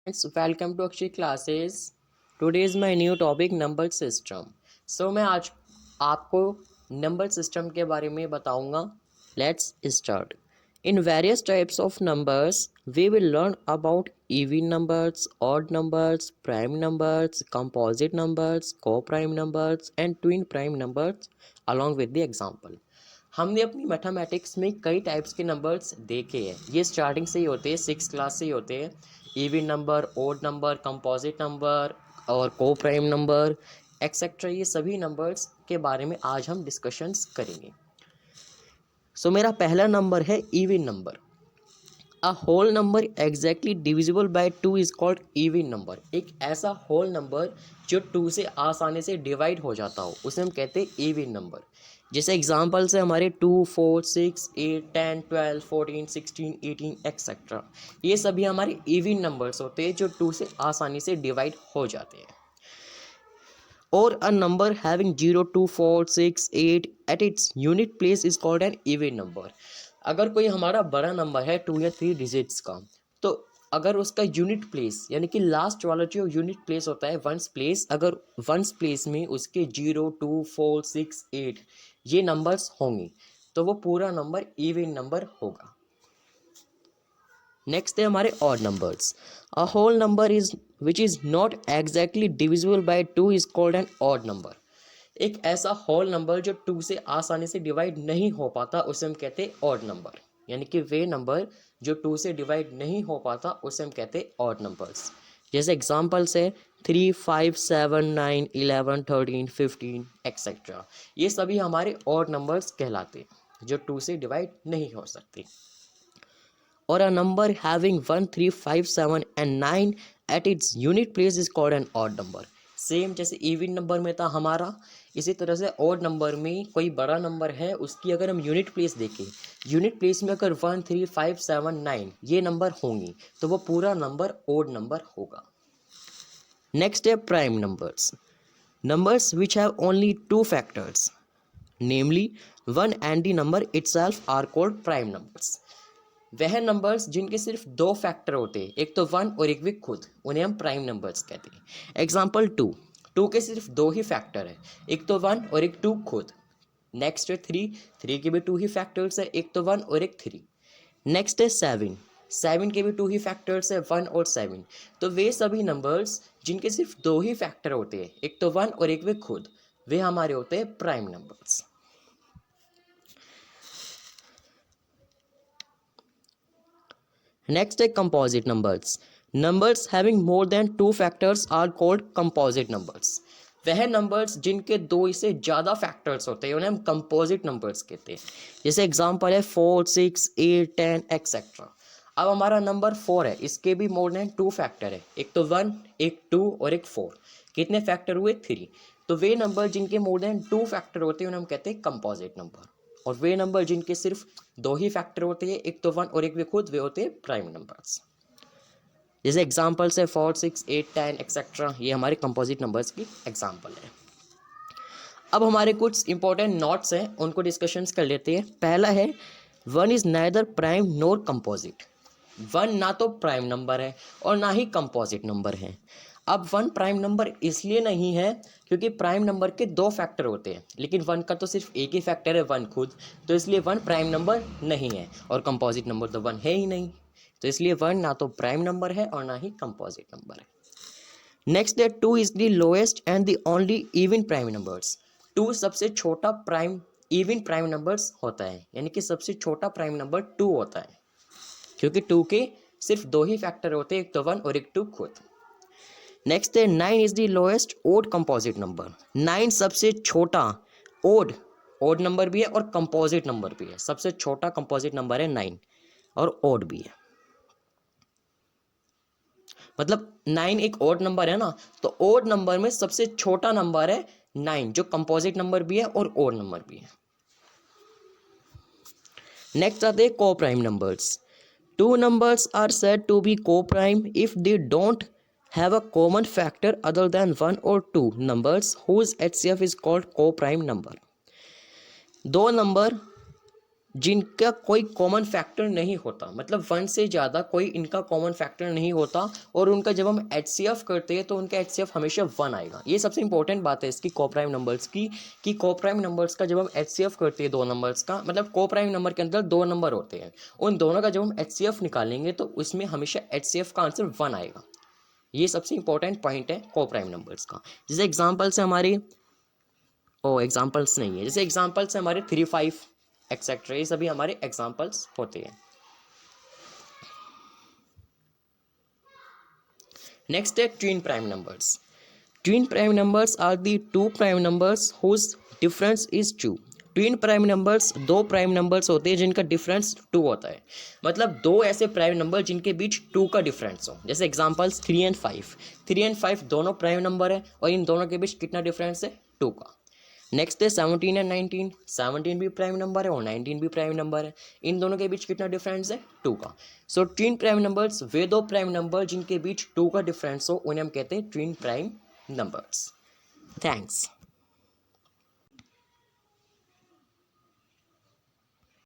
Friends, welcome to Akshay classes. Today is my new topic number system. मैं आज आपको number system के बारे में बताऊंगा. Let's start. In various types of numbers, we will learn about even numbers, odd numbers, prime numbers, composite numbers, co-prime numbers, and twin prime numbers along with the example. हमने अपनी mathematics में कई types के numbers देखे हैं. ये starting से ही होते हैं, 6 क्लास से ही होते हैं. Even number, odd number, composite number और को प्राइम नंबर एक्सेट्रा, ये सभी नंबर्स के बारे में आज हम डिस्कशंस करेंगे. मेरा पहला नंबर है even number. A whole number exactly divisible by 2 is called even number. एक ऐसा होल नंबर जो 2 से आसानी से डिवाइड हो जाता हो उसे हम कहते हैं इवन नंबर. जैसे एग्जांपल्स है हमारे 2, 4, 6, 8, 10, 12, 14, 16, 18 एक्सेट्रा. ये सभी हमारे इवन नंबर्स होते हैं जो 2 से आसानी से डिवाइड हो जाते हैं. और a number having 0, 2, 4, 6, 8 at its unit place is called N even number. अगर कोई हमारा बड़ा नंबर है 2 या 3 डिजिट्स का, तो अगर उसका यूनिट प्लेस यानी कि लास्ट वाला जो यूनिट प्लेस होता है वंस प्लेस, अगर वंस प्लेस में उसके 0, 2, 4, 6, 8 ये नंबर्स होंगे तो वो पूरा नंबर इवन नंबर होगा. नेक्स्ट है हमारे odd numbers. A whole number is which is not exactly divisible by 2 is called an odd number. एक ऐसा होल नंबर जो 2 से आसानी से डिवाइड नहीं हो पाता उसे हम कहते हैं ऑड नंबर. यानी कि वे नंबर जो 2 से डिवाइड नहीं हो पाता उसे हम कहते हैं ऑड नंबर्स. जैसे एग्जांपल्स है 3, 5, 7, 9, 11, 13, 15 एक्सेट्रा. ये सभी हमारे ऑड नंबर्स कहलाते हैं जो 2 से डिवाइड नहीं हो सकते. और a number having 1, 3, 5, 7 and 9 at its unit place is called an odd number. Same जैसे इवन नंबर में था हमारा, इसी तरह से ऑड नंबर में कोई बड़ा नंबर है उसकी अगर हम यूनिट प्लेस देखें, यूनिट प्लेस में अगर 1, 3, 5, 7, 9 ये नंबर होंगी तो वो पूरा नंबर ऑड नंबर होगा. नेक्स्ट है prime numbers. Numbers which have only 2 factors namely 1 and the number itself are called prime numbers. वह नंबर्स जिनके सिर्फ 2 फैक्टर होते हैं, एक तो 1 और एक भी खुद, उन्हें हम प्राइम नंबर्स कहते हैं. एग्जाम्पल 2 के सिर्फ 2 ही फैक्टर है, एक तो 1 और एक 2 खुद. नेक्स्ट है 3 के भी 2 ही फैक्टर्स है, एक तो 1 और एक 3. नेक्स्ट है 7 के भी 2 ही फैक्टर्स है, 1 और 7. तो वे सभी नंबर्स जिनके सिर्फ 2 ही फैक्टर होते हैं, एक तो 1 और एक भी खुद, वे हमारे होते हैं प्राइम नंबर्स. नेक्स्ट है composite numbers. Numbers having more than 2 factors are called composite numbers. वह नंबर्स जिनके 2 से ज़्यादा फैक्टर्स होते हैं उन्हें हम कंपोजिट नंबर्स कहते हैं. जैसे एग्जांपल है 4, 6, 8, 10 एक्सेट्रा. अब हमारा नंबर 4 है, इसके भी मोर देन 2 फैक्टर है, एक तो 1, एक 2 और एक 4. कितने फैक्टर हुए? 3. तो वे नंबर जिनके मोर देन 2 फैक्टर होते हैं उन्हें हम कहते हैं कंपोजिट नंबर. और वे नंबर जिनके सिर्फ 2 ही फैक्टर होते हैं, एक तो 1 और एक भी खुद, वे होते हैं प्राइम नंबर्स. जैसे एग्जांपल्स है 4, 6, 8, 10 एक्सेट्रा, ये हमारे कंपोजिट नंबर्स की एग्जांपल है. अब हमारे कुछ इंपॉर्टेंट नोट्स हैं, उनको डिस्कशंस कर लेते हैं. पहला है 1 is neither prime NOR composite. 1 ना तो प्राइम नंबर है और ना ही कंपोजिट नंबर है. अब 1 प्राइम नंबर इसलिए नहीं है क्योंकि प्राइम नंबर के 2 फैक्टर होते हैं, लेकिन 1 का तो सिर्फ एक ही फैक्टर है, 1 खुद, तो इसलिए 1 प्राइम नंबर नहीं है. और कंपोजिट नंबर तो 1 है ही नहीं, तो इसलिए 1 ना तो प्राइम नंबर है और ना ही कंपोजिट नंबर है. नेक्स्ट है 2 is the lowest and the only even prime numbers. 2 सबसे छोटा प्राइम इवन प्राइम नंबर्स होता है, यानी कि सबसे छोटा प्राइम नंबर 2 होता है, क्योंकि 2 के सिर्फ 2 ही फैक्टर होते हैं, एक तो 1 और एक 2 खुद. नेक्स्ट है 9 is the lowest odd composite number. 9 सबसे छोटा ओड नंबर भी है और कंपोजिट नंबर भी है. सबसे छोटा कंपोजिट नंबर है 9 और ओड भी है. मतलब 9 एक ओड नंबर है ना, तो ओड नंबर में सबसे छोटा नंबर है 9 जो कंपोजिट नंबर भी है और ओड नंबर भी है. नेक्स्ट आते हैं को prime numbers. 2 numbers are said to be co-prime if they don't have a common factor other than 1 or 2 numbers whose HCF is called co-prime number. 2 number जिनका कोई कॉमन फैक्टर नहीं होता, मतलब 1 से ज़्यादा कोई इनका कॉमन फैक्टर नहीं होता, और उनका जब हम एचसीएफ करते हैं तो उनका एचसीएफ हमेशा 1 आएगा। ये सबसे इंपॉर्टेंट बात है इसकी कोप्राइम नंबर्स की, कि कोप्राइम नंबर्स का जब हम एचसीएफ करते हैं दो नंबर्स का, मतलब कोप्राइम नंबर के अंदर 2 नंबर होते हैं, उन दोनों का जब हम एचसीएफ निकालेंगे तो उसमें हमेशा एचसीएफ का आंसर 1 आएगा। ये सबसे इंपॉर्टेंट पॉइंट है कोप्राइम नंबर्स का। जैसे एग्जाम्पल्स है हमारी, एग्जाम्पल्स नहीं है, जैसे एग्जाम्पल्स है हमारे 3, 5 एक्सेट्रा, ये सभी हमारे एग्जाम्पल्स होते हैं। नेक्स्ट है twin prime numbers. Twin prime numbers are the two prime numbers whose difference is 2। Twin prime numbers 2 prime numbers होते हैं जिनका डिफरेंस 2 होता है, मतलब 2 ऐसे प्राइम नंबर जिनके बीच 2 का डिफरेंस हो। जैसे एग्जांपल्स 3 एंड 5, 3 एंड 5 दोनों प्राइम नंबर है और इन दोनों के बीच कितना डिफरेंस है, 2 का। नेक्स्ट है 17 एंड 19, 17 भी प्राइम नंबर है और 19 भी प्राइम नंबर है, इन दोनों के बीच कितना डिफरेंस है, 2 का। सो ट्विन प्राइम नंबर्स वे 2 प्राइम नंबर जिनके बीच 2 का डिफरेंस हो उन्हें हम कहते हैं ट्विन प्राइम नंबर्स। थैंक्स।